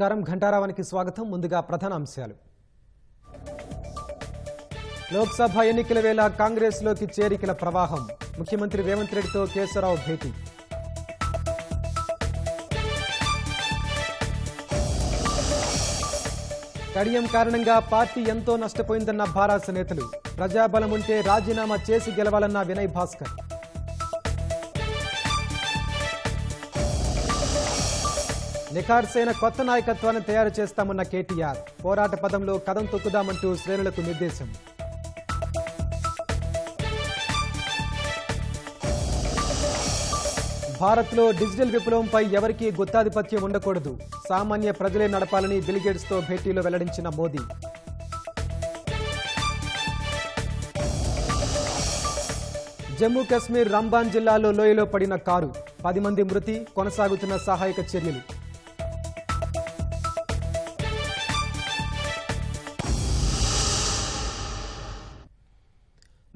నమస్కారం ఘంటారావానికి స్వాగతం. ముందుగా ప్రధాన అంశాలు. లోక్సభ ఎన్నికల వేళ కాంగ్రెస్లోకి చేరికల ప్రవాహం. ముఖ్యమంత్రి రేవంత్ రెడ్డితో కేశవరావు భేటీ. కడియం కారణంగా పార్టీ ఎంతో నష్టపోయిందన్న భారాస నేతలు. ప్రజాబలం ఉంటే రాజీనామా చేసి గెలవాలన్న వినయ్ భాస్కర్. నిఖార్సైన కొత్త నాయకత్వాన్ని తయారు చేస్తామన్న కేటీఆర్. పోరాట పదంలో కదం తొక్కుదామంటూ శ్రేణులకు నిర్దేశం. భారత్లో డిజిటల్ విప్లవంపై ఎవరికీ గుత్తాధిపత్యం ఉండకూడదు. సామాన్య ప్రజలే నడపాలని బిల్ గేట్స్తో భేటీలో వెల్లడించిన మోదీ. జమ్మూ కశ్మీర్ రంబాన్ జిల్లాలో లోయలో పడిన కారు. 10 మంది మృతి. కొనసాగుతున్న సహాయక చర్యలు.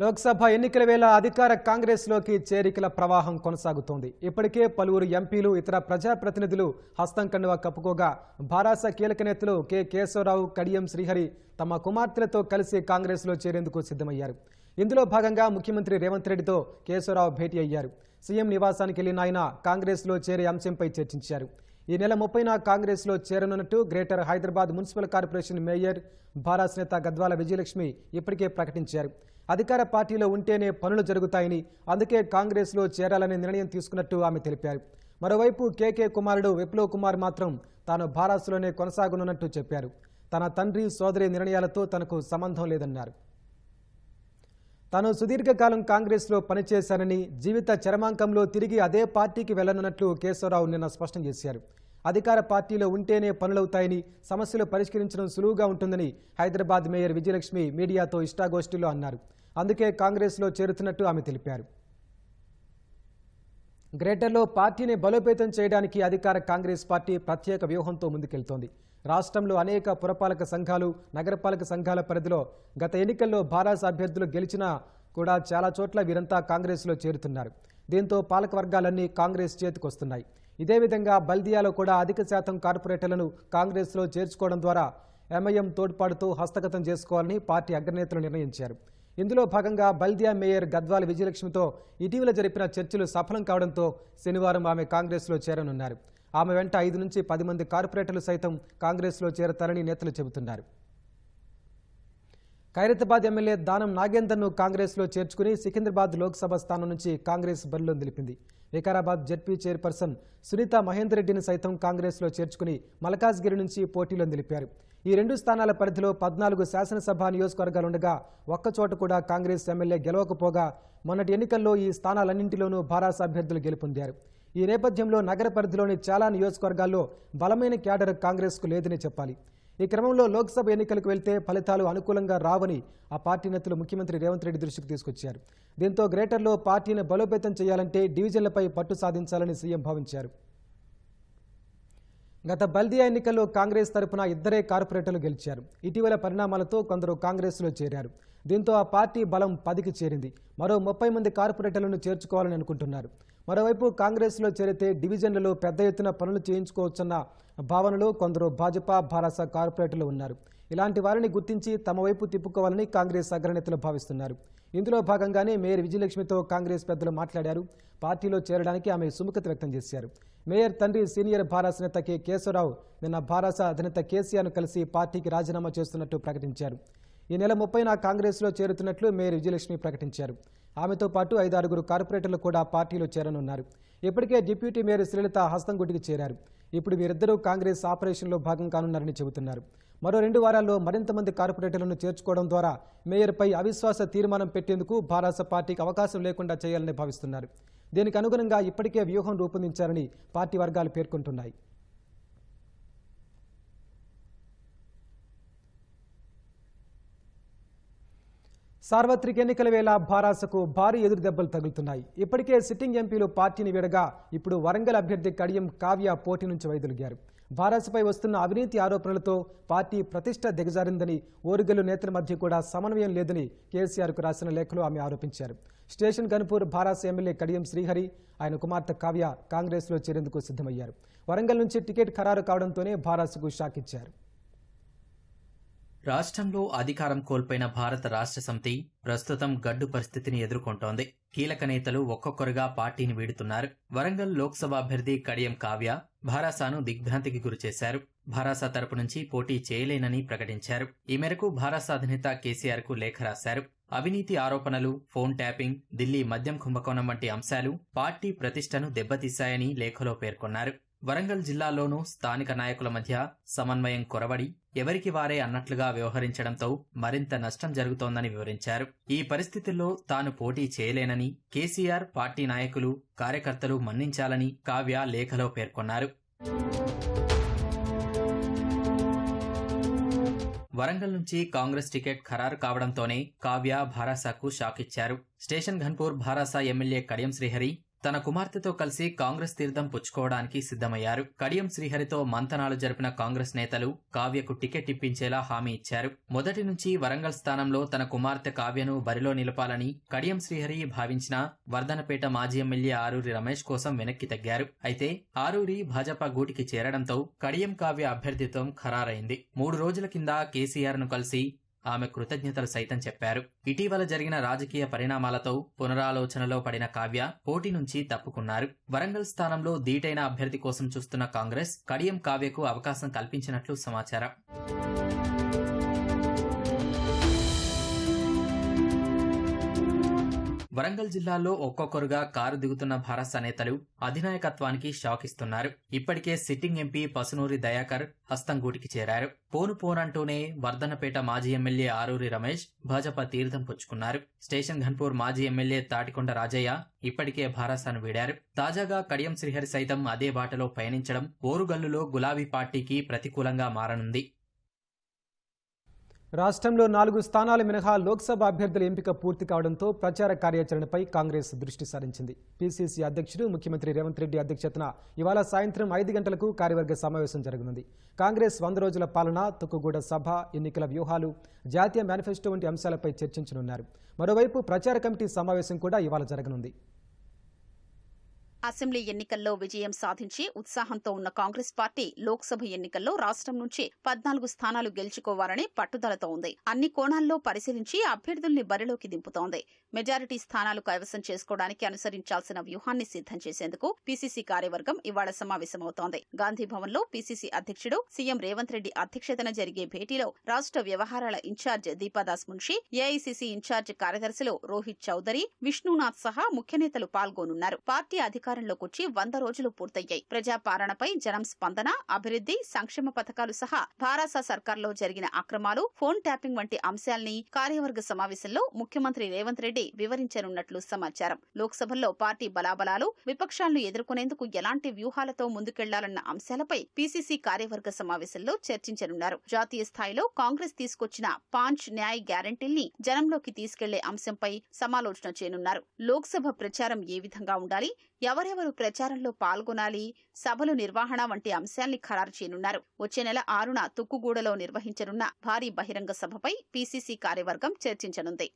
లోక్సభ ఎన్నికల వేళ అధికార కాంగ్రెస్లోకి చేరికల ప్రవాహం కొనసాగుతోంది. ఇప్పటికే పలువురు ఎంపీలు, ఇతర ప్రజాప్రతినిధులు హస్తం కండువా కప్పుకోగా భారాస కీలక నేతలు కె కేశవరావు, కడియం శ్రీహరి తమ కుమార్తెలతో కలిసి కాంగ్రెస్లో చేరేందుకు సిద్ధమయ్యారు. ఇందులో భాగంగా ముఖ్యమంత్రి రేవంత్ రెడ్డితో కేశవరావు భేటీ అయ్యారు. సీఎం నివాసానికి వెళ్లిన ఆయన కాంగ్రెస్లో చేరే అంశంపై చర్చించారు. ఈ నెల 30న కాంగ్రెస్లో చేరనున్నట్టు greater Hyderabad municipal corporation mayor, Bharasa నేత గద్వాల విజయలక్ష్మి ఇప్పటికే ప్రకటించారు. అధికార పార్టీలో ఉంటేనే పనులు జరుగుతాయని, అందుకే కాంగ్రెస్లో చేరాలనే నిర్ణయం తీసుకున్నట్టు ఆమె తెలిపారు. మరోవైపు కేకే కుమారుడు విప్లవ్ కుమార్ మాత్రం తాను భారాసలోనే కొనసాగనున్నట్టు చెప్పారు. తన తండ్రి, సోదరి నిర్ణయాలతో తనకు సంబంధం లేదన్నారు. తాను సుదీర్ఘకాలం కాంగ్రెస్లో పనిచేశానని, జీవిత చరమాంకంలో తిరిగి అదే పార్టీకి వెళ్లనున్నట్లు కేశవరావు నిన్న స్పష్టం చేశారు. అధికార పార్టీలో ఉంటేనే పనులవుతాయని, సమస్యలు పరిష్కరించడం సులువుగా ఉంటుందని హైదరాబాద్ మేయర్ విజయలక్ష్మి మీడియాతో ఇష్టాగోష్ఠిలో అన్నారు. అందుకే కాంగ్రెస్లో చేరుతున్నట్టు ఆమె తెలిపారు. గ్రేటర్లో పార్టీని బలోపేతం చేయడానికి అధికార కాంగ్రెస్ పార్టీ ప్రత్యేక వ్యూహంతో ముందుకెళ్తోంది. రాష్ట్రంలో అనేక పురపాలక సంఘాలు, నగరపాలక సంఘాల పరిధిలో గత ఎన్నికల్లో భారాస అభ్యర్థులు గెలిచినా కూడా చాలా చోట్ల వీరంతా కాంగ్రెస్లో చేరుతున్నారు. దీంతో పాలక వర్గాలన్నీ కాంగ్రెస్ చేతికొస్తున్నాయి. ఇదే విధంగా బల్దియాలో కూడా అధిక శాతం కార్పొరేటర్లను కాంగ్రెస్లో చేర్చుకోవడం ద్వారా ఎంఐఎం తోడ్పాటుతో హస్తగతం చేసుకోవాలని పార్టీ అగ్రనేతలు నిర్ణయించారు. ఇందులో భాగంగా బల్దియా మేయర్ గద్వాల విజయలక్ష్మితో ఇటీవల జరిపిన చర్చలు సఫలం కావడంతో శనివారం ఆమె కాంగ్రెస్లో చేరనున్నారు. ఆమె వెంట 5 నుంచి 10 మంది కార్పొరేటర్లు సైతం కాంగ్రెస్లో చేరతారని నేతలు చెబుతున్నారు. ఖైరతాబాద్ ఎమ్మెల్యే దానం నాగేందర్ను కాంగ్రెస్లో చేర్చుకుని సికింద్రాబాద్ లోక్సభ స్థానం నుంచి కాంగ్రెస్ బరిలో నిలిపింది. వికారాబాద్ జెడ్పీ చైర్పర్సన్ సునీత మహేందర్ రెడ్డిని సైతం కాంగ్రెస్లో చేర్చుకుని మల్కాజ్గిరి నుంచి పోటీలో నిలిపారు. ఈ 2 స్థానాల పరిధిలో 14 శాసనసభ నియోజకవర్గాలుండగా ఒక్కచోట కూడా కాంగ్రెస్ ఎమ్మెల్యే గెలవకపోగా మొన్నటి ఎన్నికల్లో ఈ స్థానాలన్నింటిలోనూ భారాస అభ్యర్థులు గెలుపొందారు. ఈ నేపథ్యంలో నగర పరిధిలోని చాలా నియోజకవర్గాల్లో బలమైన క్యాడర్ కాంగ్రెస్కు లేదని చెప్పాలి. ఈ క్రమంలో లోక్సభ ఎన్నికలకు వెళ్తే ఫలితాలు అనుకూలంగా రావని ఆ పార్టీ నేతలు ముఖ్యమంత్రి రేవంత్ రెడ్డి దృష్టికి తీసుకొచ్చారు. దీంతో గ్రేటర్లో పార్టీని బలోపేతం చేయాలంటే డివిజన్లపై పట్టు సాధించాలని సీఎం భావించారు. గత బల్దియా ఎన్నికల్లో కాంగ్రెస్ తరపున 2 కార్పొరేటర్లు గెలిచారు. ఇటీవల పరిణామాలతో కొందరు కాంగ్రెస్లో చేరారు. దీంతో ఆ పార్టీ బలం 10కి చేరింది. మరో 30 మంది కార్పొరేటర్లను చేర్చుకోవాలని అనుకుంటున్నారు. మరోవైపు కాంగ్రెస్లో చేరితే డివిజన్లలో పెద్ద ఎత్తున పనులు చేయించుకోవచ్చన్న భావనలో కొందరు భాజపా, భారాస కార్పొరేటర్లు ఉన్నారు. ఇలాంటి వారిని గుర్తించి తమ వైపు తిప్పుకోవాలని కాంగ్రెస్ అగ్రనేతలు భావిస్తున్నారు. ఇందులో భాగంగానే మేయర్ విజయలక్ష్మితో కాంగ్రెస్ పెద్దలు మాట్లాడారు. పార్టీలో చేరడానికి ఆమె సుముఖత వ్యక్తం చేశారు. మేయర్ తండ్రి సీనియర్ భారాస నేత కె కేశవరావు నిన్న భారాస అధినేత కేసీఆర్ను కలిసి పార్టీకి రాజీనామా చేస్తున్నట్టు ప్రకటించారు. ఈ నెల 30న కాంగ్రెస్లో చేరుతున్నట్లు మేయర్ విజయలక్ష్మి ప్రకటించారు. ఆమెతో పాటు 5-6 కార్పొరేటర్లు కూడా పార్టీలో చేరనున్నారు. ఇప్పటికే డిప్యూటీ మేయర్ శ్రీలత హస్తంగుటికి చేరారు. ఇప్పుడు వీరిద్దరూ కాంగ్రెస్ ఆపరేషన్లో భాగం కానున్నారని చెబుతున్నారు. మరో 2 వారాల్లో మరింత మంది కార్పొరేటర్లను చేర్చుకోవడం ద్వారా మేయర్పై అవిశ్వాస తీర్మానం పెట్టేందుకు భారాస పార్టీకి అవకాశం లేకుండా చేయాలని భావిస్తున్నారు. దీనికి అనుగుణంగా ఇప్పటికే వ్యూహం రూపొందించారని పార్టీ వర్గాలు పేర్కొంటున్నాయి. సార్వత్రిక ఎన్నికల వేళ భారాసకు భారీ ఎదురు దెబ్బలు తగులుతున్నాయి. ఇప్పటికే సిట్టింగ్ ఎంపీలు పార్టీని వీడగా ఇప్పుడు వరంగల్ అభ్యర్థి కడియం కావ్య పోటీ నుంచి వైదొలిగారు. భారత్పై వస్తున్న అవినీతి ఆరోపణలతో పార్టీ ప్రతిష్ట దిగజారిందని, ఓరుగల్లు నేతల మధ్య కూడా సమన్వయం లేదని కేసీఆర్కు రాసిన లేఖలో ఆమె ఆరోపించారు. స్టేషన్ గన్పూర్ భారాస ఎమ్మెల్యే కడియం శ్రీహరి, ఆయన కుమార్తె కావ్య కాంగ్రెస్లో చేరేందుకు సిద్ధమయ్యారు. వరంగల్ నుంచి టికెట్ ఖరారు కావడంతోనే భారాసకు షాక్ ఇచ్చారు. రాష్ట్రంలో అధికారం కోల్పోయిన భారత రాష్ట్ర సమితి ప్రస్తుతం గడ్డు పరిస్థితిని ఎదుర్కొంటోంది. కీలక నేతలు ఒక్కొక్కరుగా పార్టీని వీడుతున్నారు. వరంగల్ లోక్సభ అభ్యర్థి కడియం కావ్య భారాసాను దిగ్భ్రాంతికి గురిచేశారు. భారాస తరపు నుంచి పోటీ చేయలేనని ప్రకటించారు. ఈ మేరకు భారాస అధినేత కేసీఆర్ కు లేఖ రాశారు. అవినీతి ఆరోపణలు, ఫోన్ ట్యాపింగ్, ఢిల్లీ మద్యం కుంభకోణం వంటి అంశాలు పార్టీ ప్రతిష్టను దెబ్బతీశాయని లేఖలో పేర్కొన్నారు. వరంగల్ జిల్లాలోనూ స్థానిక నాయకుల మధ్య సమన్వయం కొరవడి ఎవరికి వారే అన్నట్లుగా వ్యవహరించడంతో మరింత నష్టం జరుగుతోందని వివరించారు. ఈ పరిస్థితుల్లో తాను పోటీ చేయలేనని కేసీఆర్, పార్టీ నాయకులు, కార్యకర్తలు మన్నించాలని కావ్య లేఖలో పేర్కొన్నారు. వరంగల్ నుంచి కాంగ్రెస్ టికెట్ ఖరారు కావడంతోనే కావ్య భారాసాకు షాక్ ఇచ్చారు. స్టేషన్ ఘన్పూర్ భారాస ఎమ్మెల్యే కడియం శ్రీహరి తన కుమార్తెతో కలిసి కాంగ్రెస్ తీర్థం పుచ్చుకోవడానికి సిద్ధమయ్యారు. కడియం శ్రీహరితో మంతనాలు జరిపిన కాంగ్రెస్ నేతలు కావ్యకు టికెట్ ఇప్పించేలా హామీ ఇచ్చారు. మొదటి నుంచి వరంగల్ స్థానంలో తన కుమార్తె కావ్యను బరిలో నిలపాలని కడియం శ్రీహరి భావించిన వర్ధనపేట మాజీ ఎమ్మెల్యే ఆరూరి రమేష్ కోసం వెనక్కి తగ్గారు. అయితే ఆరూరి భాజపా గూటికి చేరడంతో కడియం కావ్య అభ్యర్థిత్వం ఖరారైంది. 3 రోజుల కింద కేసీఆర్ ను కలిసి ఆమె కృతజ్ఞతలు సైతం చెప్పారు. ఇటీవల జరిగిన రాజకీయ పరిణామాలతో పునరాలోచనలో పడిన కావ్య పోటీ నుంచి తప్పుకున్నారు. వరంగల్ స్థానంలో ధీటైన అభ్యర్థి కోసం చూస్తున్న కాంగ్రెస్ కడియం కావ్యకు అవకాశం కల్పించినట్లు సమాచారం. వరంగల్ జిల్లాలో ఒక్కొక్కరుగా కారు దిగుతున్న భారస నేతలు అధినాయకత్వానికి షాక్ ఇస్తున్నారు. ఇప్పటికే సిట్టింగ్ ఎంపీ పసునూరి దయాకర్ హస్తం గూటికి చేరారు. పోనంటూనే వర్ధనపేట మాజీ ఎమ్మెల్యే ఆరూరి రమేష్ భాజపా తీర్థం పుచ్చుకున్నారు. స్టేషన్ ఘన్పూర్ మాజీ ఎమ్మెల్యే తాటికొండ రాజయ్య ఇప్పటికే భారాసాను వీడారు. తాజాగా కడియం శ్రీహరి సైతం అదే బాటలో పయనించడం ఓరుగల్లులో గులాబీ పార్టీకి ప్రతికూలంగా మారనుంది. రాష్ట్రంలో 4 స్థానాలు మినహా లోక్సభ అభ్యర్థుల ఎంపిక పూర్తి కావడంతో ప్రచార కార్యాచరణపై కాంగ్రెస్ దృష్టి సారించింది. పీసీసీ అధ్యక్షుడు ముఖ్యమంత్రి రేవంత్ రెడ్డి అధ్యక్షతన ఇవాళ సాయంత్రం 5 గంటలకు కార్యవర్గ సమావేశం జరగనుంది. కాంగ్రెస్ 100 రోజుల పాలన, తుక్కుగూడ సభ, ఎన్నికల వ్యూహాలు, జాతీయ మేనిఫెస్టో వంటి అంశాలపై చర్చించనున్నారు. మరోవైపు ప్రచార కమిటీ సమావేశం కూడా ఇవాళ జరగనుంది. అసెంబ్లీ ఎన్నికల్లో విజయం సాధించి ఉత్సాహంతో ఉన్న కాంగ్రెస్ పార్టీ లోక్సభ ఎన్నికల్లో రాష్ట్రం నుంచి 14 స్థానాలు గెలుచుకోవాలని పట్టుదలతో ఉంది. అన్ని కోణాల్లో పరిశీలించి అభ్యర్థుల్ని బరిలోకి దింపుతోంది. మెజారిటీ స్థానాలు కైవసం చేసుకోవడానికి అనుసరించాల్సిన వ్యూహాన్ని సిద్ధం చేసేందుకు పీసీసీ కార్యవర్గం ఇవాళ సమావేశమవుతోంది. గాంధీభవన్లో పీసీసీ అధ్యక్షుడు సీఎం రేవంత్ రెడ్డి అధ్యక్షతన జరిగే భేటీలో రాష్ట్ర వ్యవహారాల in charge Deepadas Munshi, AICC in charge కార్యదర్శులు రోహిత్ చౌదరి, విష్ణునాథ్ సహా ముఖ్య నేతలు పాల్గొనున్నారు. పార్టీ అధికారంలోకొచ్చి 100 రోజులు పూర్తయ్యాయి. ప్రజాపాలనపై జనం స్పందన, అభివృద్ధి, సంక్షేమ పథకాలు సహా భారాస సర్కార్లో జరిగిన అక్రమాలు, ఫోన్ ట్యాపింగ్ వంటి అంశాల్ని కార్యవర్గ సమావేశంలో ముఖ్యమంత్రి రేవంత్ రెడ్డి వివరించనున్నట్లు సమాచారం. లోక్సభలో పార్టీ బలాబలాలు, విపక్షాలను ఎదుర్కొనేందుకు ఎలాంటి వ్యూహాలతో ముందుకెళ్లాలన్న అంశాలపై పీసీసీ కార్యవర్గ సమావేశంలో చర్చించనున్నారు. జాతీయ స్థాయిలో కాంగ్రెస్ తీసుకొచ్చిన 5 న్యాయ్ గ్యారంటీల్ని జనంలోకి తీసుకెళ్లే అంశంపై సమాలోచన చేయనున్నారు. లోక్సభ ప్రచారం ఏ విధంగా ఉండాలి, ఎవరెవరు ప్రచారంలో పాల్గొనాలి, సభలు నిర్వహణ వంటి అంశాల్ని ఖరారు చేయనున్నారు. వచ్చే నెల 6న తుక్కుగూడలో నిర్వహించనున్న భారీ బహిరంగ సభపై పీసీసీ కార్యవర్గం చర్చించనుంది.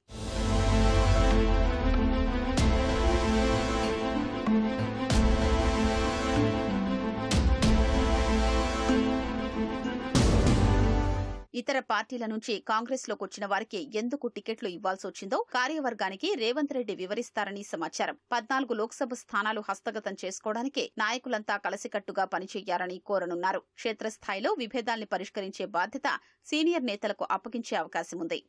ఇతర పార్టీల నుంచి కాంగ్రెస్ లోకి వచ్చిన వారికి ఎందుకు టికెట్లు ఇవ్వాల్సి వచ్చిందో కార్యవర్గానికి రేవంత్ రెడ్డి వివరిస్తారని సమాచారం. 14 లోక్సభ స్థానాలు హస్తగతం చేసుకోవడానికి నాయకులంతా కలిసికట్టుగా పనిచేయాలని కోరనున్నారు. క్షేత్రస్థాయిలో విభేదాల్ని పరిష్కరించే బాధ్యత సీనియర్ నేతలకు అప్పగించే అవకాశం ఉంది.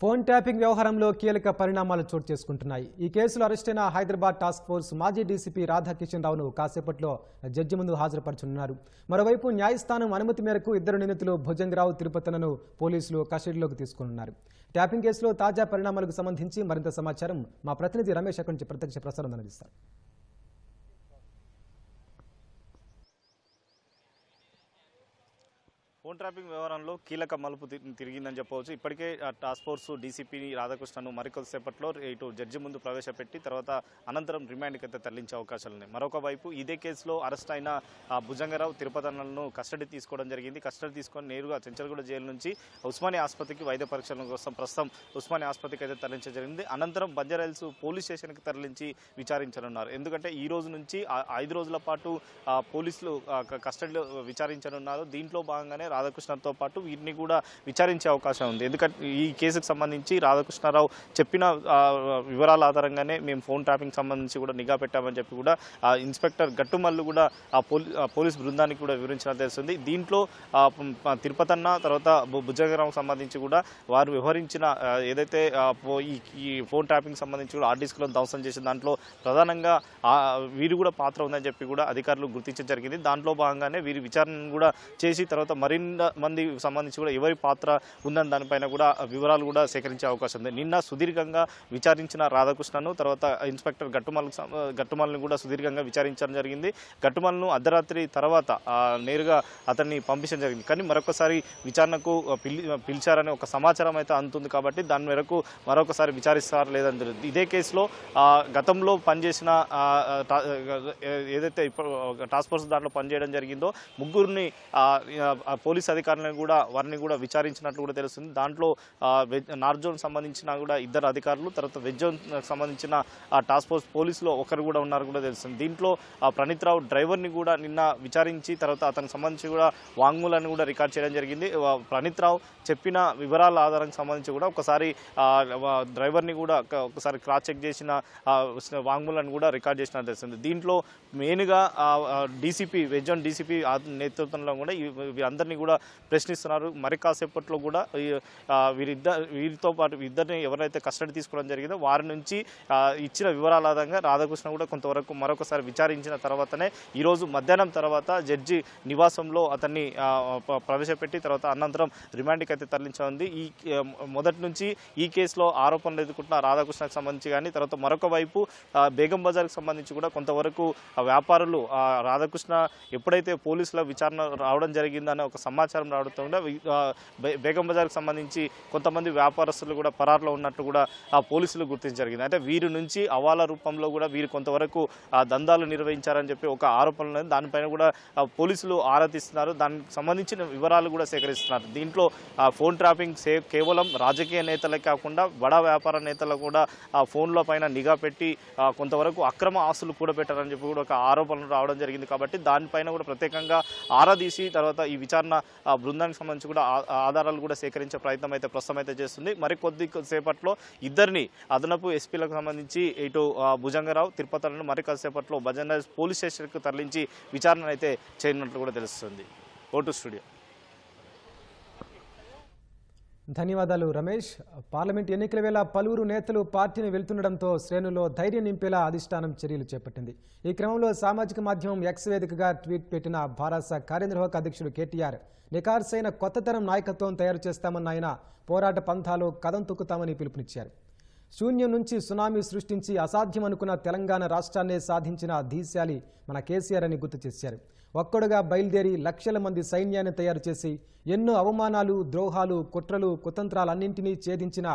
ఫోన్ ట్యాపింగ్ వ్యవహారంలో కీలక పరిణామాలు చోటు చేసుకుంటున్నాయి. ఈ కేసులో అరెస్టైన హైదరాబాద్ టాస్క్ ఫోర్స్ మాజీ డీసీపీ రాధాకిషన్ రావును కాసేపట్లో జడ్జి ముందు హాజరుపరచనున్నారు. మరోవైపు న్యాయస్థానం అనుమతి మేరకు 2 నిందితులు భుజంగరావు, తిరుపతలను పోలీసులు కస్టడీలోకి తీసుకున్నారు. ట్యాపింగ్ కేసులో తాజా పరిణామాలకు సంబంధించి మరింత సమాచారం మా ప్రతినిధి రమేష్ అక్కడి నుంచి ప్రత్యక్ష ప్రసారం అందిస్తారు. ఫోన్ ట్రాపింగ్ వ్యవహారంలో కీలక మలుపు తిరిగిందని చెప్పవచ్చు. ఇప్పటికే టాస్క్ ఫోర్స్ డీసీపీ రాధాకృష్ణను మరికొద్దిసేపట్లో ఇటు జడ్జి ముందు ప్రవేశపెట్టి తర్వాత అనంతరం రిమాండ్కి అయితే తరలించే అవకాశాలు ఉన్నాయి. మరొక వైపు ఇదే కేసులో అరెస్ట్ అయిన భుజంగరావు తిరుపతన్నలను కస్టడీ తీసుకోవడం జరిగింది. కస్టడీ తీసుకొని నేరుగా చెంచల్గూడ జైలు నుంచి ఉస్మానియా ఆసుపత్రికి వైద్య పరీక్షల కోసం ప్రస్తుతం ఉస్మానియా ఆసుపత్రికి అయితే తరలించడం జరిగింది. అనంతరం బంజారాహిల్స్ పోలీస్ స్టేషన్కి తరలించి విచారించనున్నారు. ఎందుకంటే ఈ రోజు నుంచి 5 రోజుల పాటు పోలీసులు కస్టడీలో విచారించనున్నారు. దీంట్లో భాగంగానే రాధాకృష్ణతో పాటు వీరిని కూడా విచారించే అవకాశం ఉంది. ఎందుకంటే ఈ కేసుకు సంబంధించి రాధాకృష్ణరావు చెప్పిన వివరాల ఆధారంగానే మేము ఫోన్ ట్రాపింగ్ సంబంధించి కూడా నిఘా పెట్టామని చెప్పి కూడా ఇన్స్పెక్టర్ గట్టుమల్లు కూడా పోలీస్ బృందానికి కూడా వివరించినట్టు తెలుస్తుంది. దీంట్లో తిరుపతన్న తర్వాత భుజంగరావు సంబంధించి కూడా వారు వ్యవహరించిన ఏదైతే ఈ ఫోన్ ట్రాపింగ్ సంబంధించి కూడా ఆర్డీస్కులను ధ్వంసం చేసిన దాంట్లో ప్రధానంగా వీరు కూడా పాత్ర ఉందని చెప్పి కూడా అధికారులు గుర్తించడం జరిగింది. దాంట్లో భాగంగానే వీరి విచారణను కూడా చేసి తర్వాత మరిన్ని మంది సంబంధించి కూడా ఎవరి పాత్ర ఉందని దానిపైన కూడా వివరాలు కూడా సేకరించే అవకాశం ఉంది. నిన్న సుదీర్ఘంగా విచారించిన రాధాకృష్ణను తర్వాత ఇన్స్పెక్టర్ గట్టుమల్ని కూడా సుదీర్ఘంగా విచారించడం జరిగింది. గట్టుమల్ను అర్ధరాత్రి తర్వాత నేరుగా అతన్ని పంపించడం జరిగింది. కానీ మరొకసారి విచారణకు పిలిచారనే ఒక సమాచారం అయితే అందుతుంది. కాబట్టి దాని మేరకు మరొకసారి విచారిస్తారు లేదని తెలియదు. ఇదే కేసులో గతంలో పనిచేసిన ఏదైతే ఇప్పుడు టాస్క్ ఫోర్స్ దాంట్లో పనిచేయడం జరిగిందో ముగ్గురిని పోలీస్ అధికారులను కూడా వారిని కూడా విచారించినట్లు కూడా తెలుస్తుంది. దాంట్లో నార్త్ జోన్ సంబంధించిన కూడా 2 అధికారులు తర్వాత వెజ్ జోన్ సంబంధించిన టాస్క్ ఫోర్స్ పోలీసులో ఒకరు కూడా ఉన్నారు కూడా తెలుస్తుంది. దీంట్లో ప్రణీత్ రావు డ్రైవర్ని కూడా నిన్న విచారించి తర్వాత అతనికి సంబంధించి కూడా వాంగ్మూలాన్ని కూడా రికార్డ్ చేయడం జరిగింది. ప్రణీత్ రావు చెప్పిన వివరాల ఆధారానికి సంబంధించి కూడా ఒకసారి డ్రైవర్ని కూడా ఒకసారి క్రాస్ చెక్ చేసిన వాంగ్మూలాన్ని కూడా రికార్డ్ చేసినట్టు తెలుస్తుంది. దీంట్లో మెయిన్గా డీసీపీ వెజ్ జోన్ డీసీపీ నేతృత్వంలో కూడా వీరందరినీ కూడా ప్రశ్నిస్తున్నారు. మరి కాసేపట్లో కూడా వీరితో పాటు ఇద్దరిని ఎవరైతే కస్టడీ తీసుకోవడం జరిగిందో వారి నుంచి ఇచ్చిన వివరాల ఆధారంగా రాధాకృష్ణ కూడా కొంతవరకు మరొకసారి విచారించిన తర్వాతనే ఈరోజు మధ్యాహ్నం తర్వాత జడ్జి నివాసంలో అతన్ని ప్రవేశపెట్టి తర్వాత అనంతరం రిమాండ్కి అయితే తరలించనుంది. మొదటి నుంచి ఈ కేసులో ఆరోపణలు ఎదుర్కొంటున్న రాధాకృష్ణకు సంబంధించి కానీ తర్వాత మరొక వైపు బేగం బజార్కి సంబంధించి కూడా కొంతవరకు వ్యాపారులు రాధాకృష్ణ ఎప్పుడైతే పోలీసుల విచారణ రావడం జరిగిందనే ఒక సమాచారం రావడంతో కూడా బేగం బజార్కి సంబంధించి కొంతమంది వ్యాపారస్తులు కూడా పరారులో ఉన్నట్టు కూడా పోలీసులు గుర్తించడం జరిగింది. అంటే వీరి నుంచి అవాల రూపంలో కూడా వీరు కొంతవరకు దందాలు నిర్వహించారని చెప్పి ఒక ఆరోపణ ఉంది. దానిపైన కూడా పోలీసులు ఆరా తీస్తున్నారు. దానికి సంబంధించిన వివరాలు కూడా సేకరిస్తున్నారు. దీంట్లో ఫోన్ ట్రాపింగ్ కేవలం రాజకీయ నేతలే కాకుండా బడా వ్యాపార నేతలకు కూడా ఫోన్ల పైన నిఘా పెట్టి కొంతవరకు అక్రమ ఆస్తులు కూడా పెట్టారని చెప్పి కూడా ఒక ఆరోపణలు రావడం జరిగింది. కాబట్టి దానిపైన కూడా ప్రత్యేకంగా ఆరా తీసి తర్వాత ఈ విచారణ బృందానికి సంబంధించి కూడా ఆధారాలు కూడా సేకరించే ప్రయత్నం అయితే ప్రస్తుతం అయితే చేస్తుంది. మరి కొద్దిసేపట్లో ఇద్దరిని అదనపు ఎస్పీలకు సంబంధించి ఇటు భుజంగరావు తిరుపతిలను మరి కొద్దిసేపట్లో బంజారాహిల్స్ పోలీస్ స్టేషన్కు తరలించి విచారణ అయితే చేయనున్నట్లు కూడా తెలుస్తుంది. Vote studio. ధన్యవాదాలు రమేష్. పార్లమెంట్ ఎన్నికల వేళ పలువురు నేతలు పార్టీని వెళ్తుండడంతో శ్రేణుల్లో ధైర్యం నింపేలా అధిష్టానం చర్యలు చేపట్టింది. ఈ క్రమంలో సామాజిక మాధ్యమం ఎక్స్ వేదికగా ట్వీట్ పెట్టిన భారస కార్యనిర్వాహక అధ్యక్షుడు కేటీఆర్ నిఖార్సైన కొత్త తరం నాయకత్వం తయారు చేస్తామన్న ఆయన పోరాట పంథాలో కదం తొక్కుతామని పిలుపునిచ్చారు. శూన్యం నుంచి సునామీ సృష్టించి అసాధ్యం అనుకున్న తెలంగాణ రాష్ట్రాన్నే సాధించిన ధీశాలి మన కేసీఆర్ అని గుర్తు చేశారు. ఒక్కడుగా బయలుదేరి లక్షల మంది సైన్యాన్ని తయారు చేసి ఎన్నో అవమానాలు, ద్రోహాలు, కుట్రలు, కుతంత్రాలన్నింటినీ ఛేదించిన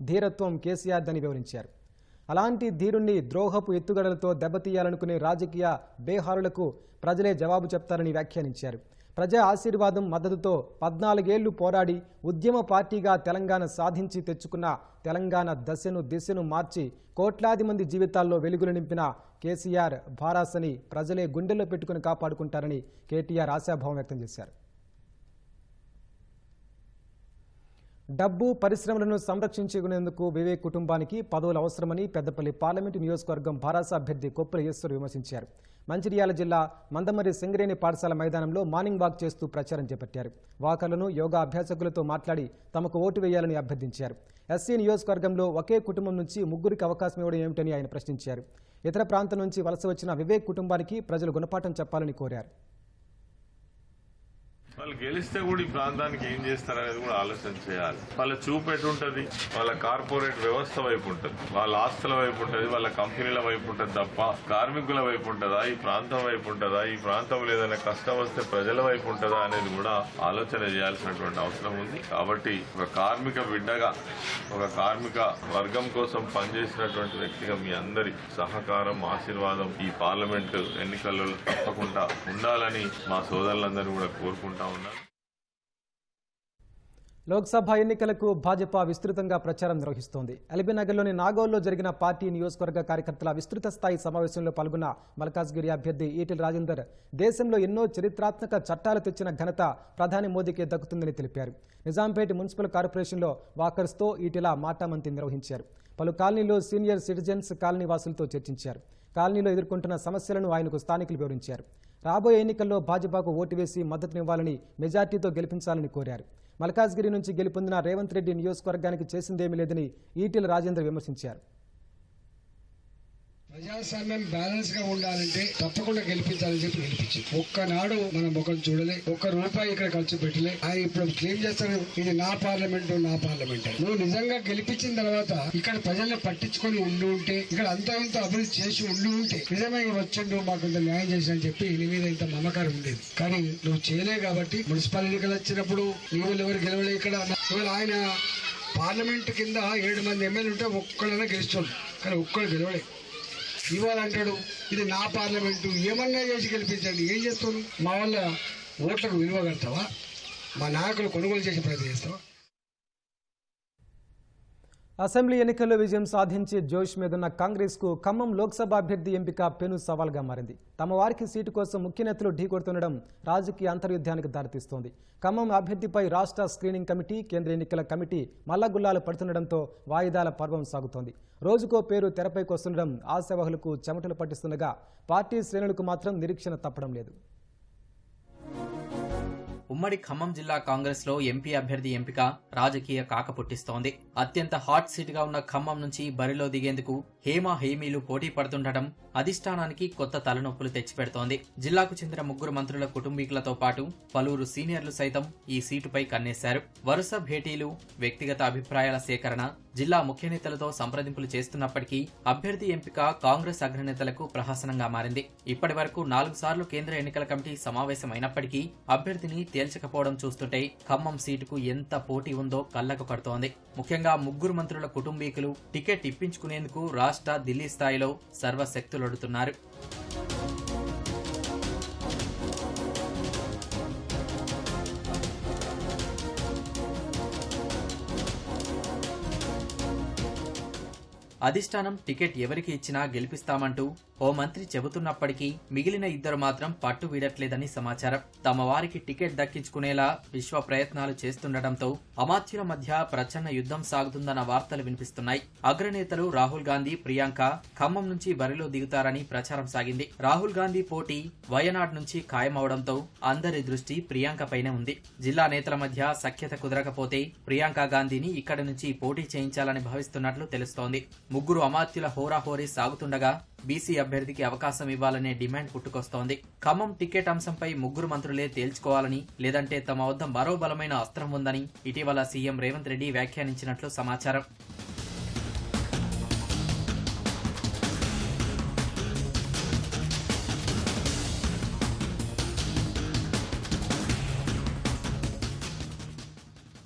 ధీరత్వం కేసీఆర్దని వివరించారు. అలాంటి ధీరుణ్ణి ద్రోహపు ఎత్తుగడలతో దెబ్బతీయాలనుకునే రాజకీయ బేహారులకు ప్రజలే జవాబు చెప్తారని వ్యాఖ్యానించారు. ప్రజా ఆశీర్వాదం మద్దతుతో 14 ఏళ్లు పోరాడి ఉద్యమ పార్టీగా తెలంగాణ సాధించి తెచ్చుకున్న తెలంగాణ దిశను మార్చి కోట్లాది మంది జీవితాల్లో వెలుగులు నింపిన కేసీఆర్ భారాసని ప్రజలే గుండెల్లో పెట్టుకుని కాపాడుకుంటారని కేటీఆర్ ఆశాభావం వ్యక్తం చేశారు. డబ్బు, పరిశ్రమలను సంరక్షించుకునేందుకు వివేక్ కుటుంబానికి పదవులు అవసరమని పెద్దపల్లి పార్లమెంటు నియోజకవర్గం భారాస అభ్యర్థి కొప్పుల ఈశ్వర్ విమర్శించారు. మంచిర్యాల జిల్లా మందమర్రి సింగరేణి పాఠశాల మైదానంలో మార్నింగ్ వాక్ చేస్తూ ప్రచారం చేపట్టారు. వాకర్లను, యోగా అభ్యాసకులతో మాట్లాడి తమకు ఓటు వేయాలని అభ్యర్థించారు. ఎస్సీ నియోజకవర్గంలో ఒకే కుటుంబం నుంచి 3 అవకాశం ఇవ్వడం ఏమిటని ఆయన ప్రశ్నించారు. ఇతర ప్రాంతం నుంచి వలస వచ్చిన వివేక్ కుటుంబానికి ప్రజలు గుణపాఠం చెప్పాలని కోరారు. వాళ్ళు గెలిస్తే కూడా ఈ ప్రాంతానికి ఏం చేస్తారనేది కూడా ఆలోచన చేయాలి. వాళ్ళ చూపు ఎటుంటది, వాళ్ళ కార్పొరేట్ వ్యవస్థ వైపు ఉంటుంది, వాళ్ళ ఆస్తుల వైపు ఉంటుంది, వాళ్ళ కంపెనీల వైపు ఉంటుంది తప్ప కార్మికుల వైపు ఉంటుందా, ఈ ప్రాంతం వైపు ఉంటుందా, ఈ ప్రాంతంలో ఏదైనా కష్టం వస్తే ప్రజల వైపు ఉంటుందా అనేది కూడా ఆలోచన చేయాల్సినటువంటి అవసరం ఉంది. కాబట్టి ఒక కార్మిక బిడ్డగా, ఒక కార్మిక వర్గం కోసం పనిచేసినటువంటి వ్యక్తిగా మీ అందరి సహకారం, ఆశీర్వాదం ఈ పార్లమెంటు ఎన్నికల్లో తప్పకుండా ఉండాలని మా సోదరులందరూ కూడా కోరుకుంటా ఉన్నారు. లోక్సభ ఎన్నికలకు భాజపా విస్తృతంగా ప్రచారం నిర్వహిస్తోంది. ఎల్బీనగర్లోని నాగోల్లో జరిగిన పార్టీ నియోజకవర్గ కార్యకర్తల విస్తృత స్థాయి సమావేశంలో పాల్గొన్న మల్కాజ్గిరి అభ్యర్థి ఈటెల రాజేందర్ దేశంలో ఎన్నో చరిత్రాత్మక చట్టాలు తెచ్చిన ఘనత ప్రధాని మోదీకే దక్కుతుందని తెలిపారు. నిజాంపేట మున్సిపల్ కార్పొరేషన్లో వాకర్స్తో ఈటెల మాటామంతి నిర్వహించారు. పలు కాలనీలో సీనియర్ సిటిజన్స్ కాలనీ వాసులతో చర్చించారు. కాలనీలో ఎదుర్కొంటున్న సమస్యలను ఆయనకు స్థానికులు వివరించారు. రాబోయే ఎన్నికల్లో భాజపాకు ఓటు వేసి మద్దతునివ్వాలని, మెజార్టీతో గెలిపించాలని కోరారు. మల్కాజ్గిరి నుంచి గెలుపొందిన రేవంత్ రెడ్డి నియోజకవర్గానికి చేసిందేమీ లేదని ఈటెల రాజేందర్ విమర్శించారు. ప్రజాస్వామ్యం బ్యాలెన్స్ గా ఉండాలంటే తప్పకుండా గెలిపించాలని చెప్పి గెలిపించి ఒక్కనాడు మనం ముఖం చూడలే, ఒక్క రూపాయి ఇక్కడ ఖర్చు పెట్టలే. ఆయన ఇప్పుడు క్లెయిమ్ చేస్తాడు ఇది నా పార్లమెంట్ నా పార్లమెంట్. నువ్వు నిజంగా గెలిపించిన తర్వాత ఇక్కడ ప్రజల్ని పట్టించుకొని ఉండి ఉంటే, ఇక్కడ అంత ఇంత అభివృద్ధి చేసి ఉండి ఉంటే నిజమే వచ్చిండు మాకు ఇంత న్యాయం చేసి అని చెప్పి నీ మీద ఇంత మమకారం ఉండేది. కానీ నువ్వు చేయలే కాబట్టి మున్సిపల్ ఎన్నికలు వచ్చినప్పుడు నీ వాళ్ళు ఎవరు గెలవలే. ఇక్కడ ఆయన పార్లమెంట్ కింద 7 మంది ఎమ్మెల్యే ఉంటే ఒక్కడైనా గెలుస్తుంది, కానీ ఒక్కడు గెలవలే. ఇవ్వాలంటాడు ఇది నా పార్లమెంటు, ఏమన్నా చేసి గెలిపించండి. ఏం చేస్తాను? మా వాళ్ళ ఓట్లకు విలువ కడతావా? మా నాయకులు కొనుగోలు చేసి ప్రయత్నం చేస్తావా? అసెంబ్లీ ఎన్నికల్లో విజయం సాధించి జోష్ మీదున్న కాంగ్రెస్కు ఖమ్మం లోక్సభ అభ్యర్థి ఎంపిక పెను సవాల్గా మారింది. తమ వారికి సీటు కోసం ముఖ్య నేతలు ఢీకొడుతుండడం రాజకీయ అంతర్యుద్ధానికి దారితీస్తోంది. ఖమ్మం అభ్యర్థిపై రాష్ట్ర స్క్రీనింగ్ కమిటీ, కేంద్ర ఎన్నికల కమిటీ మల్లగుల్లాలు పడుతుండటంతో వాయిదాల పర్వం సాగుతోంది. రోజుకో పేరు తెరపైకి వస్తుండడం ఆశావహులకు చెమటలు పట్టిస్తుండగా పార్టీ శ్రేణులకు మాత్రం నిరీక్షణ తప్పడం లేదు. ఉమ్మడి ఖమ్మం జిల్లా కాంగ్రెస్ లో ఎంపీ అభ్యర్థి ఎంపిక రాజకీయ కాక పుట్టిస్తోంది. అత్యంత హాట్ సీట్ గా ఉన్న ఖమ్మం నుంచి బరిలో దిగేందుకు హేమా హేమీలు పోటీ పడుతుండటం అధిష్టానానికి కొత్త తలనొప్పులు తెచ్చిపెడుతోంది. జిల్లాకు చెందిన 3 మంత్రుల కుటుంబీకులతో పాటు పలువురు సీనియర్లు సైతం ఈ సీటుపై కన్నేశారు. వరుస భేటీలు, వ్యక్తిగత అభిప్రాయాల సేకరణ, జిల్లా ముఖ్య నేతలతో సంప్రదింపులు చేస్తున్నప్పటికీ అభ్యర్థి ఎంపిక కాంగ్రెస్ అగ్రనేతలకు ప్రహసనంగా మారింది. ఇప్పటి వరకు 4 సార్లు కేంద్ర ఎన్నికల కమిటీ సమావేశమైనప్పటికీ అభ్యర్థిని తేల్చకపోవడం చూస్తుంటే ఖమ్మం సీటుకు ఎంత పోటీ ఉందో కళ్లకు కడుతోంది. ముఖ్యంగా 3 మంత్రుల కుటుంబీకులు టికెట్ ఇప్పించుకునేందుకు రాష్ట్ర, ఢిల్లీ స్థాయిలో సర్వశక్తులొడుతున్నారు. అధిష్టానం టికెట్ ఎవరికి ఇచ్చినా గెలిపిస్తామంటూ ఓ మంత్రి చెబుతున్నప్పటికీ మిగిలిన 2 మాత్రం పట్టు వీడట్లేదని సమాచారం. తమ వారికి టికెట్ దక్కించుకునేలా విశ్వ ప్రయత్నాలు చేస్తుండటంతో అమాత్యుల మధ్య ప్రచన్న యుద్ధం సాగుతుందన్న వార్తలు వినిపిస్తున్నాయి. అగ్రనేతలు రాహుల్ గాంధీ, ప్రియాంక ఖమ్మం నుంచి బరిలో దిగుతారని ప్రచారం సాగింది. రాహుల్ గాంధీ పోటీ వయనాడ్ నుంచి ఖాయమవడంతో అందరి దృష్టి ప్రియాంకపైనే ఉంది. జిల్లా నేతల మధ్య సఖ్యత కుదరకపోతే ప్రియాంక గాంధీని ఇక్కడి నుంచి పోటీ చేయించాలని భావిస్తున్నట్లు తెలుస్తోంది. 3 అమాత్యుల హోరాహోరీ సాగుతుండగా బీసీ అభ్యర్థికి అవకాశం ఇవ్వాలనే డిమాండ్ పుట్టుకొస్తోంది. ఖమ్మం టికెట్ అంశంపై 3 మంత్రులే తేల్చుకోవాలని, లేదంటే తమ వద్ద మరో బలమైన అస్త్రం ఉందని ఇటీవల సీఎం రేవంత్ రెడ్డి వ్యాఖ్యానించినట్లు సమాచారం.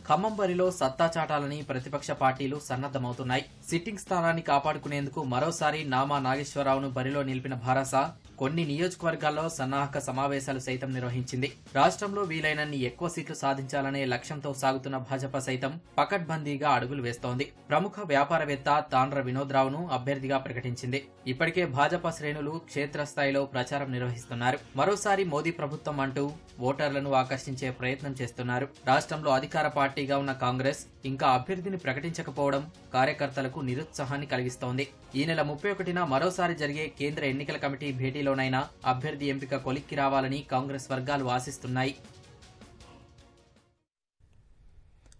ఖమ్మం బరిలో సత్తా చాటాలని ప్రతిపక్ష పార్టీలు సన్నద్దమవుతున్నాయి. సిట్టింగ్ స్థానాన్ని కాపాడుకునేందుకు మరోసారి నామా నాగేశ్వరరావును బరిలో నిలిపిన భారస కొన్ని నియోజకవర్గాల్లో సన్నాహక సమావేశాలు సైతం నిర్వహించింది. రాష్ట్రంలో వీలైనన్ని ఎక్కువ సీట్లు సాధించాలనే లక్ష్యంతో సాగుతున్న భాజపా సైతం పకడ్బందీగా అడుగులు వేస్తోంది. ప్రముఖ వ్యాపారవేత్త తాండ్ర వినోద్రావును అభ్యర్థిగా ప్రకటించింది. ఇప్పటికే భాజపా శ్రేణులు క్షేత్రస్థాయిలో ప్రచారం నిర్వహిస్తున్నారు. మరోసారి మోదీ ప్రభుత్వం అంటూ ఓటర్లను ఆకర్షించే ప్రయత్నం చేస్తున్నారు. రాష్ట్రంలో అధికార పార్టీగా ఉన్న కాంగ్రెస్ ఇంకా అభ్యర్థిని ప్రకటించకపోవడం కార్యకర్తలకు నిరుత్సాహాన్ని కలిగిస్తోంది. ఈ నెల 31న మరోసారి జరిగే కేంద్ర ఎన్నికల కమిటీ భేటీలోనైనా అభ్యర్థి ఎంపిక కొలిక్కి రావాలని కాంగ్రెస్ వర్గాలు ఆశిస్తున్నాయి.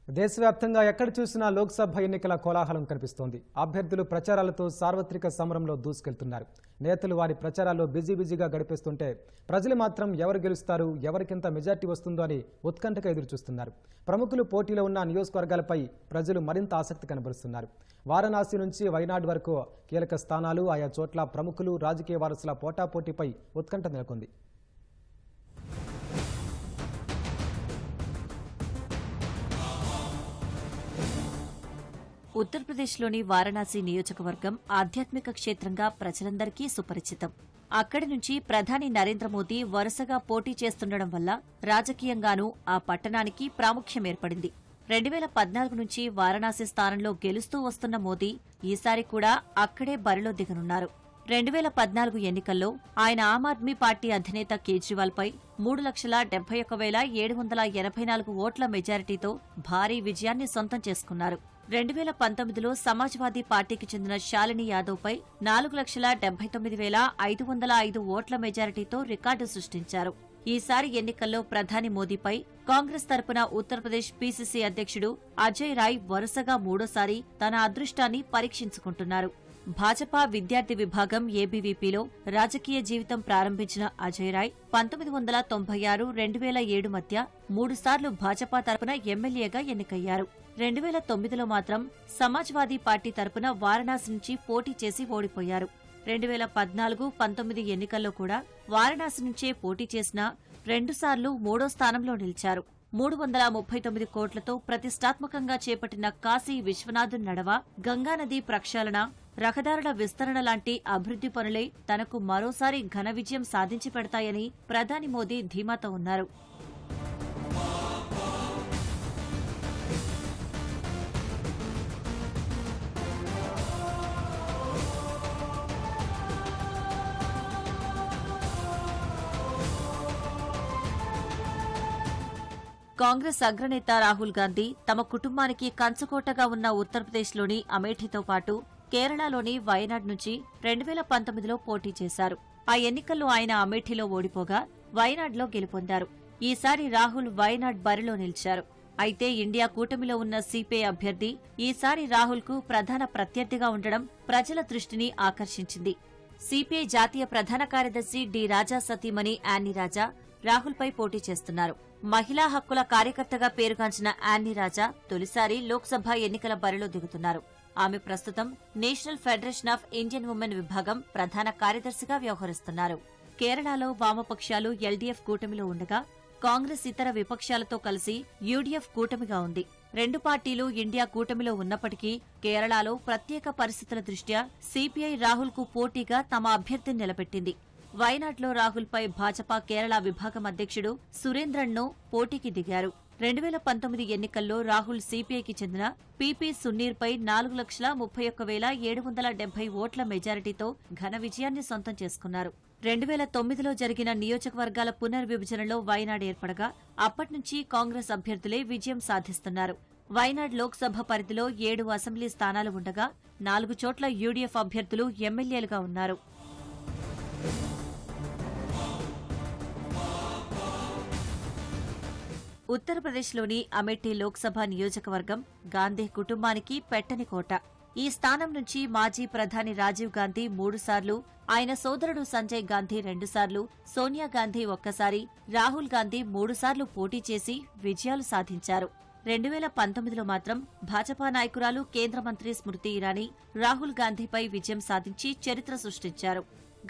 దేశవ్యాప్తంగా ఎక్కడ చూసినా లోక్సభ ఎన్నికల కోలాహలం కనిపిస్తోంది. అభ్యర్థులు ప్రచారాలతో సార్వత్రిక సమరంలో దూసుకెళ్తున్నారు. నేతలు వారి ప్రచారాల్లో బిజీగా గడిపేస్తుంటే ప్రజలు మాత్రం ఎవరు గెలుస్తారు, ఎవరికింత మెజార్టీ వస్తుందో అని ఉత్కంఠగా ఎదురుచూస్తున్నారు. ప్రముఖులు పోటీలో ఉన్న నియోజకవర్గాలపై ప్రజలు మరింత ఆసక్తి కనబరుస్తున్నారు. వారణాసి నుంచి వైనాడ్ వరకు కీలక స్థానాలు, ఆయా చోట్ల ప్రముఖులు, రాజకీయ వారసుల పోటాపోటీపై ఉత్కంఠ నెలకొంది. ఉత్తరప్రదేశ్లోని వారణాసి నియోజకవర్గం ఆధ్యాత్మిక క్షేత్రంగా ప్రజలందరికీ సుపరిచితం. అక్కడి నుంచి ప్రధాని నరేంద్ర మోదీ వరుసగా పోటీ చేస్తుండడం వల్ల రాజకీయంగానూ ఆ పట్టణానికి ప్రాముఖ్యం ఏర్పడింది. 2014 నుంచి వారణాసి స్థానంలో గెలుస్తూ వస్తున్న మోదీ ఈసారి కూడా అక్కడే బరిలో దిగనున్నారు. 2014 ఎన్నికల్లో ఆయన ఆమ్ ఆద్మీ పార్టీ అధినేత కేజ్రీవాల్పై 3,71,784 ఓట్ల మెజారిటీతో భారీ విజయాన్ని సొంతం చేసుకున్నారు. 2019లో సమాజ్వాదీ పార్టీకి చెందిన శాలిని యాదవ్పై 4,79,505 ఓట్ల మెజారిటీతో రికార్డు సృష్టించారు. ఈసారి ఎన్నికల్లో ప్రధాని మోదీపై కాంగ్రెస్ తరపున ఉత్తరప్రదేశ్ పీసీసీ అధ్యక్షుడు అజయ్ రాయ్ వరుసగా మూడోసారి తన అదృష్టాన్ని పరీక్షించుకుంటున్నారు. భాజపా విద్యార్థి విభాగం ఏబీవీపీలో రాజకీయ జీవితం ప్రారంభించిన అజయ్ రాయ్ 1996-2007 మధ్య 3 సార్లు భాజపా తరపున ఎమ్మెల్యేగా ఎన్నికయ్యారు. 2009లో మాత్రం సమాజ్వాదీ పార్టీ తరపున వారణాసి నుంచి పోటీ చేసి ఓడిపోయారు. 2014-19 ఎన్నికల్లో కూడా వారణాసి నుంచే పోటీ చేసినా 2 సార్లు 3వ స్థానంలో నిలిచారు. 339 కోట్లతో ప్రతిష్టాత్మకంగా చేపట్టిన కాశీ విశ్వనాథ్ నడవ, గంగానది ప్రక్షాళన, రహదారుల విస్తరణ లాంటి అభివృద్ధి పనులే తనకు మరోసారి ఘన విజయం సాధించి పెడతాయని ప్రధాని మోదీ ధీమాతో ఉన్నారు. కాంగ్రెస్ అగ్రనేత రాహుల్ గాంధీ తమ కుటుంబానికి కంచుకోటగా ఉన్న ఉత్తరప్రదేశ్లోని అమేఠీతో పాటు కేరళలోని వయనాడ్ నుంచి 2019లో పోటీ చేశారు. ఆ ఎన్నికల్లో ఆయన అమేఠీలో ఓడిపోగా వయనాడ్లో గెలుపొందారు. ఈసారి రాహుల్ వయనాడ్ బరిలో నిలిచారు. అయితే ఇండియా కూటమిలో ఉన్న సిపిఐ అభ్యర్థి ఈసారి రాహుల్కు ప్రధాన ప్రత్యర్థిగా ఉండడం ప్రజల దృష్టిని ఆకర్షించింది. సిపిఐ జాతీయ ప్రధాన కార్యదర్శి డి రాజా సతీమణి యాన్నీ రాజా రాహుల్పై పోటీ చేస్తున్నారు. మహిళా హక్కుల కార్యకర్తగా పేరుగాంచిన యాన్నీ రాజా తొలిసారి లోక్సభ ఎన్నికల బరిలో దిగుతున్నారు. ఆమె ప్రస్తుతం national federation of Indian women విభాగం ప్రధాన కార్యదర్శిగా వ్యవహరిస్తున్నారు. కేరళలో వామపక్షాలు ఎల్డీఎఫ్ కూటమిలో ఉండగా కాంగ్రెస్ ఇతర విపక్షాలతో కలిసి యూడీఎఫ్ కూటమిగా ఉంది. 2 పార్టీలు ఇండియా కూటమిలో ఉన్నప్పటికీ కేరళలో ప్రత్యేక పరిస్థితుల దృష్ట్యా సిపిఐ రాహుల్కు పోటీగా తమ అభ్యర్థిని నిలబెట్టింది. వయనాడ్లో రాహుల్పై భాజపా కేరళ విభాగం అధ్యక్షుడు సురేంద్రన్ను పోటీకి దిగారు. 2019 ఎన్నికల్లో రాహుల్ సిపిఐకి చెందిన పీపీ సున్నీర్పై 4,31,770 ఓట్ల మెజారిటీతో ఘన విజయాన్ని సొంతం చేసుకున్నారు. 2009లో జరిగిన నియోజకవర్గాల పునర్విభజనలో వయనాడ్ ఏర్పడగా అప్పట్నుంచి కాంగ్రెస్ అభ్యర్థులే విజయం సాధిస్తున్నారు. వయనాడ్ లోక్సభ పరిధిలో 7 అసెంబ్లీ స్థానాలు ఉండగా 4 చోట్ల యూడీఎఫ్ అభ్యర్థులు ఎమ్మెల్యేలుగా ఉన్నారు. ఉత్తరప్రదేశ్లోని అమేఠీ లోక్సభ నియోజకవర్గం గాంధీ కుటుంబానికి పెట్టని కోట. ఈ స్థానం నుంచి మాజీ ప్రధాని రాజీవ్ గాంధీ 3 సార్లు, ఆయన సోదరుడు సంజయ్ గాంధీ 2 సార్లు, సోనియా గాంధీ 1 సారి, రాహుల్ గాంధీ 3 సార్లు పోటీ చేసి విజయాలు సాధించారు. 2019లో మాత్రం భాజపా నాయకురాలు కేంద్ర మంత్రి స్మృతి ఇరానీ రాహుల్ గాంధీపై విజయం సాధించి చరిత్ర సృష్టించారు.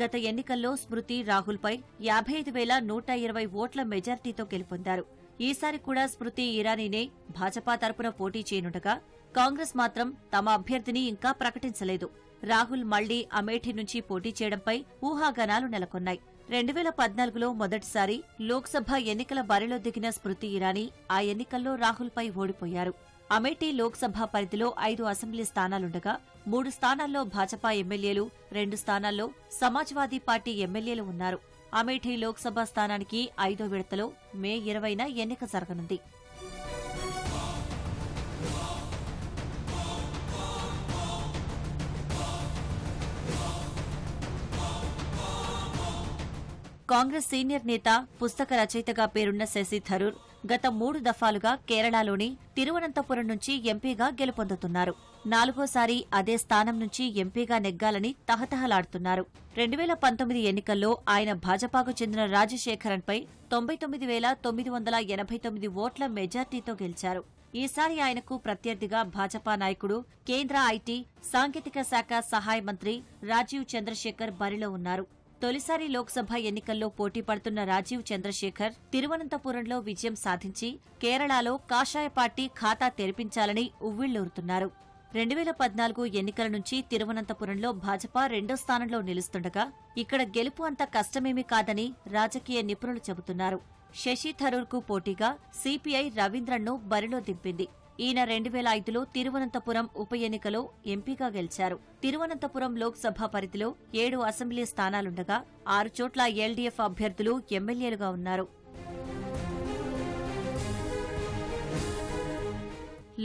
గత ఎన్నికల్లో స్మృతి రాహుల్పై 55,120 ఓట్ల మెజార్టీతో గెలుపొందారు. ఈసారి కూడా స్మృతి ఇరానీనే భాజపా తరపున పోటీ చేయనుండగా కాంగ్రెస్ మాత్రం తమ అభ్యర్థిని ఇంకా ప్రకటించలేదు. రాహుల్ మళ్లీ అమేఠీ నుంచి పోటీ చేయడంపై ఊహాగానాలు నెలకొన్నాయి. 2014లో మొదటిసారి లోక్సభ ఎన్నికల బరిలో దిగిన స్మృతి ఇరానీ ఆ ఎన్నికల్లో రాహుల్పై ఓడిపోయారు. అమేఠీ లోక్సభ పరిధిలో 5 అసెంబ్లీ స్థానాలుండగా 3 స్థానాల్లో భాజపా ఎమ్మెల్యేలు, 2 స్థానాల్లో సమాజ్వాదీ పార్టీ ఎమ్మెల్యేలు ఉన్నారు. అమేఠీ లోక్సభ స్థానానికి 5వ విడతలో మే 20న ఎన్నిక జరగనుంది. కాంగ్రెస్ సీనియర్ నేత, పుస్తక రచయితగా పేరున్న శశి థరూర్ గత 3 దఫాలుగా కేరళలోని తిరువనంతపురం నుంచి ఎంపీగా గెలుపొందుతున్నారు. 4గోసారి అదే స్థానం నుంచి ఎంపీగా నెగ్గాలని తహతహలాడుతున్నారు. 2019 ఎన్నికల్లో ఆయన భాజపాకు చెందిన రాజశేఖరన్పై 99,989 ఓట్ల మెజార్టీతో గెలిచారు. ఈసారి ఆయనకు ప్రత్యర్థిగా భాజపా నాయకుడు, కేంద్ర ఐటీ, సాంకేతిక శాఖ సహాయ మంత్రి రాజీవ్ చంద్రశేఖర్ బరిలో ఉన్నారు. తొలిసారి లోక్సభ ఎన్నికల్లో పోటీ పడుతున్న రాజీవ్ చంద్రశేఖర్ తిరువనంతపురంలో విజయం సాధించి కేరళలో కాషాయ పార్టీ ఖాతా తెరిపించాలని ఉవ్విళ్లూరుతున్నారు. 2014 ఎన్నికల నుంచి తిరువనంతపురంలో భాజపా 2వ స్థానంలో నిలుస్తుండగా ఇక్కడ గెలుపు అంత కష్టమేమీ కాదని రాజకీయ నిపుణులు చెబుతున్నారు. శశి థరూర్కు పోటీగా సిపిఐ రవీంద్రన్ను బరిలో దింపింది. ఈయన 2005లో తిరువనంతపురం ఉప ఎన్నికలో ఎంపీగా గెలిచారు. తిరువనంతపురం లోక్సభ పరిధిలో 7 అసెంబ్లీ స్థానాలుండగా 6 చోట్ల ఎల్డీఎఫ్ అభ్యర్థులు ఎమ్మెల్యేలుగా ఉన్నారు.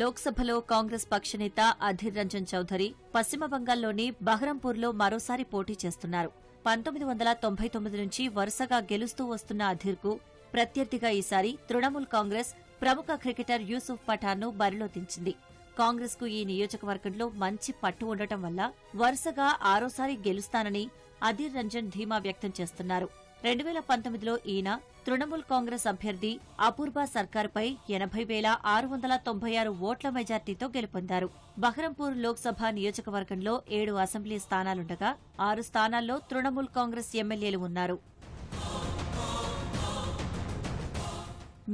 లోక్సభలో కాంగ్రెస్ పక్షనేత అధీర్ రంజన్ చౌధరి పశ్చిమ బంగాల్లోని బహ్రంపూర్లో మరోసారి పోటీ చేస్తున్నారు. 1999 నుంచి వరుసగా గెలుస్తూ వస్తున్న అధీర్కు ప్రత్యర్థిగా ఈసారి తృణమూల్ కాంగ్రెస్ ప్రముఖ క్రికెటర్ యూసుఫ్ పఠాన్ను బరిలో దించింది. కాంగ్రెస్కు ఈ నియోజకవర్గంలో మంచి పట్టు ఉండటం వల్ల వరుసగా 6ఓసారి గెలుస్తానని అధీర్ రంజన్ ధీమా వ్యక్తం చేస్తున్నారు. 2019లో ఈయన తృణమూల్ కాంగ్రెస్ అభ్యర్థి అపూర్వ సర్కార్పై 80,696 ఓట్ల మెజార్టీతో గెలుపొందారు. బహ్రంపూర్ లోక్సభ నియోజకవర్గంలో 7 అసెంబ్లీ స్థానాలుండగా 6 స్థానాల్లో తృణమూల్ కాంగ్రెస్ ఎమ్మెల్యేలు ఉన్నారు.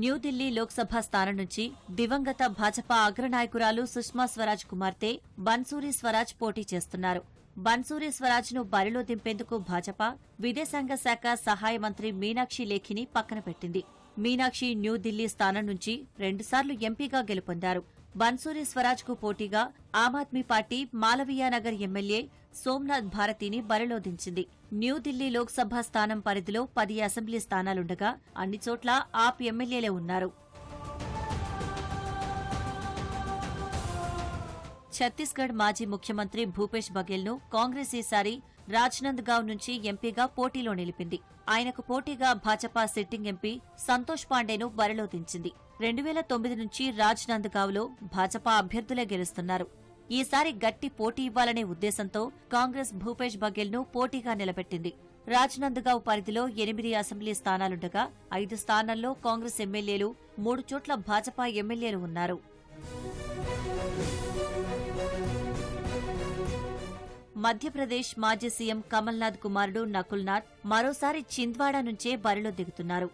న్యూఢిల్లీ లోక్సభ స్థానం నుంచి దివంగత భాజపా అగ్రనాయకురాలు సుష్మా స్వరాజ్ కుమార్తె బన్సూరి స్వరాజ్ పోటీ చేస్తున్నారు. బన్సూరి స్వరాజ్ను బరిలో దింపేందుకు భాజపా విదేశాంగ శాఖ సహాయ మంత్రి మీనాక్షి లేఖిని పక్కన పెట్టింది. మీనాక్షి న్యూఢిల్లీ స్థానం నుంచి 2 సార్లు ఎంపీగా గెలుపొందారు. బన్సూరి స్వరాజ్కు పోటీగా ఆమ్ ఆద్మీ పార్టీ మాలవీయానగర్ ఎమ్మెల్యే సోమ్నాథ్ భారతిని బరిలో దించింది. న్యూఢిల్లీ లోక్సభ స్థానం పరిధిలో 10 అసెంబ్లీ స్థానాలుండగా అన్ని చోట్ల ఆప్ ఎమ్మెల్యేలే ఉన్నారు. ఛత్తీస్గఢ్ మాజీ ముఖ్యమంత్రి భూపేష్ బఘేల్ను కాంగ్రెస్ ఈసారి రాజ్నంద్గావ్ నుంచి ఎంపీగా పోటీలో నిలిపింది. ఆయనకు పోటీగా భాజపా సిట్టింగ్ ఎంపీ సంతోష్ పాండేను బరిలో దించింది. 2009 నుంచి రాజ్నంద్గావ్లో భాజపా అభ్యర్థులే గెలుస్తున్నారు. ఈసారి గట్టి పోటీ ఇవ్వాలనే ఉద్దేశంతో కాంగ్రెస్ భూపేష్ బఘేల్ను పోటీగా నిలబెట్టింది. రాజ్నంద్గావ్ పరిధిలో 8 అసెంబ్లీ స్థానాలుండగా 5 స్థానాల్లో కాంగ్రెస్ ఎమ్మెల్యేలు, 3 చోట్ల భాజపా ఎమ్మెల్యేలు ఉన్నారు. మధ్యప్రదేశ్ మాజీ సీఎం కమల్నాథ్ కుమారుడు నకుల్నాథ్ మరోసారి చింద్వాడా నుంచే బరిలో దిగుతున్నారు.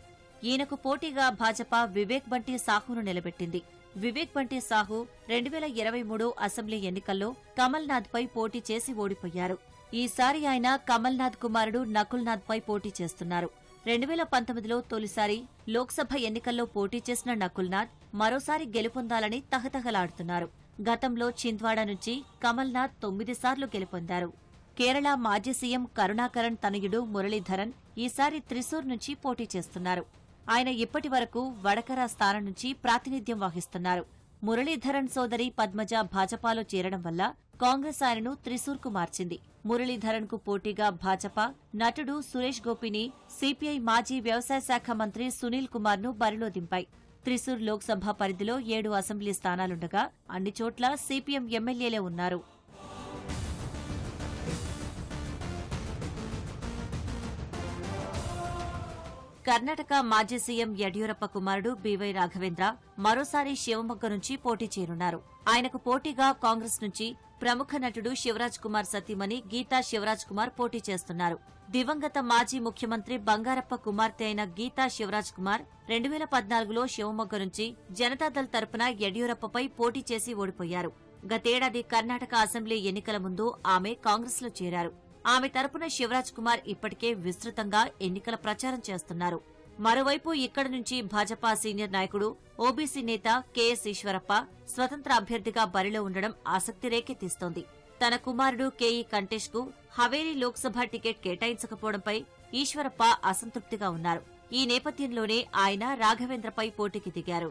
ఈయనకు పోటీగా భాజపా వివేక్ బంటి సాహును నిలబెట్టింది. వివేక్ బంటి సాహు 2023 అసెంబ్లీ ఎన్నికల్లో కమల్నాథ్పై పోటీ చేసి ఓడిపోయారు. ఈసారి ఆయన కమల్నాథ్ కుమారుడు నకుల్నాథ్పై పోటీ చేస్తున్నారు. 2019లో తొలిసారి లోక్సభ ఎన్నికల్లో పోటీ చేసిన నకుల్నాథ్ మరోసారి గెలుపొందాలని తహతహలాడుతున్నారు. గతంలో చింద్వాడా నుంచి కమల్నాథ్ 9 సార్లు గెలుపొందారు. కేరళ మాజీ సీఎం కరుణాకరన్ తనయుడు మురళీధరన్ ఈసారి త్రిశూర్ నుంచి పోటీ చేస్తున్నారు. ఆయన ఇప్పటి వరకు వడకర స్థానం నుంచి ప్రాతినిధ్యం వహిస్తున్నారు. మురళీధరన్ సోదరి పద్మజ భాజపాలో చేరడం వల్ల కాంగ్రెస్ ఆయనను త్రిశూర్కు మార్చింది. మురళీధరన్ కు పోటీగా భాజపా నటుడు సురేష్ గోపిని సిపిఐ మాజీ వ్యవసాయ శాఖ మంత్రి సునీల్ కుమార్ ను బరిలో దింపాయి. త్రిశూర్ లోక్సభ పరిధిలో 7 అసెంబ్లీ స్థానాలుండగా అన్ని చోట్ల సిపిఎం ఎమ్మెల్యేలే ఉన్నారు. కర్ణాటక మాజీ సీఎం యడ్యూరప్ప కుమారుడు బీవై రాఘవేంద్ర మరోసారి శివమొగ్గ నుంచి పోటీ చేరున్నారు. ఆయనకు పోటీగా కాంగ్రెస్ నుంచి ప్రముఖ నటుడు శివరాజ్ కుమార్ సతీమణి గీతా శివరాజ్ కుమార్ పోటీ చేస్తున్నారు. దివంగత మాజీ ముఖ్యమంత్రి బంగారప్ప కుమార్తె అయిన గీతా శివరాజ్ కుమార్ 2014లో శివమొగ్గ నుంచి జనతాదళ్ తరపున యడ్యూరప్పపై పోటీ చేసి ఓడిపోయారు. గతేడాది కర్ణాటక అసెంబ్లీ ఎన్నికల ముందు ఆమె కాంగ్రెస్లో చేరారు. ఆమె తరపున శివరాజ్ కుమార్ ఇప్పటికే విస్తృతంగా ఎన్నికల ప్రచారం చేస్తున్నారు. మరోవైపు ఇక్కడి నుంచి భాజపా సీనియర్ నాయకుడు ఓబీసీ నేత కెఎస్ ఈశ్వరప్ప స్వతంత్ర అభ్యర్థిగా బరిలో ఉండడం ఆసక్తి రేకెత్తిస్తోంది. తన కుమారుడు కేఈ కంటేష్ కు హవేరీ లోక్సభ టికెట్ కేటాయించకపోవడంపై ఈశ్వరప్ప అసంతృప్తిగా ఉన్నారు. ఈ నేపథ్యంలోనే ఆయన రాఘవేంద్రపై పోటీకి దిగారు.